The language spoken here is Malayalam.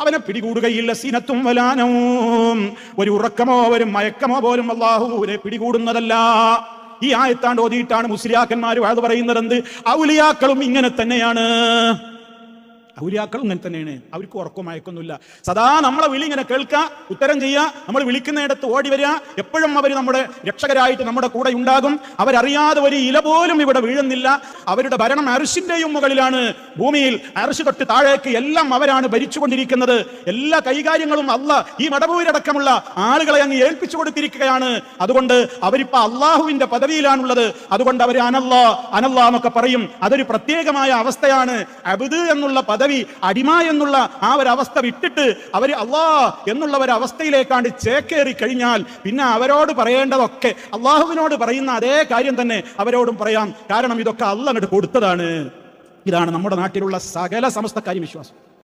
അവനെ പിടികൂടുകയില്ല സീനത്തും വലാനവും, ഒരു ഉറക്കമോ ഒരു മയക്കമോ പോലും അല്ലാഹുവിനെ പിടികൂടുന്നതല്ല. ഈ ആയത്താണ്ട് ഓതിയിട്ടാണ് മുസ്ലിയാക്കന്മാർ അത് പറയുന്നത്. എന്ത്? ഔലിയാക്കളും ഇങ്ങനെ തന്നെയാണ്, ഔലിയാക്കളും ഇങ്ങനെ തന്നെയാണ്. അവർക്ക് ഉറക്കം മയക്കൊന്നുമില്ല. സദാ നമ്മളെ വിളി ഇങ്ങനെ കേൾക്കുക, ഉത്തരം ചെയ്യുക, നമ്മൾ വിളിക്കുന്നിടത്ത് ഓടി വരിക. എപ്പോഴും അവർ നമ്മുടെ രക്ഷകരായിട്ട് നമ്മുടെ കൂടെ ഉണ്ടാകും. അവരറിയാതെ ഒരു ഇല പോലും ഇവിടെ വീഴുന്നില്ല. അവരുടെ ഭരണം അർശിന്റെയും മുകളിലാണ്. ഭൂമിയിൽ അർശ് തൊട്ട് താഴേക്ക് എല്ലാം അവരാണ് ഭരിച്ചുകൊണ്ടിരിക്കുന്നത്. എല്ലാ കൈകാര്യങ്ങളും ഈ മടവൂരടക്കമുള്ള ആളുകളെ അങ്ങ് ഏൽപ്പിച്ചു കൊടുത്തിരിക്കുകയാണ്. അതുകൊണ്ട് അവരിപ്പോ അള്ളാഹുവിന്റെ പദവിയിലാണുള്ളത്. അതുകൊണ്ട് അവർ അനല്ലാ അനല്ലാ എന്നൊക്കെ പറയും. അതൊരു പ്രത്യേകമായ അവസ്ഥയാണ്. അബ്ദ് എന്നുള്ള പദവി, അടിമ എന്നുള്ള ആ ഒരു അവസ്ഥ വിട്ടിട്ട് അവർ അല്ലാഹ് എന്നുള്ള ഒരു അവസ്ഥയിലേക്കാണ്ട് ചേക്കേറി കഴിഞ്ഞാൽ പിന്നെ അവരോട് പറയേണ്ടതൊക്കെ അള്ളാഹുവിനോട് പറയുന്ന അതേ കാര്യം തന്നെ അവരോടും പറയാം. കാരണം ഇതൊക്കെ അല്ലാഹ് അങ്ങോട്ട് കൊടുത്തതാണ്. ഇതാണ് നമ്മുടെ നാട്ടിലുള്ള സകല സമസ്തക്കാരും വിശ്വാസം.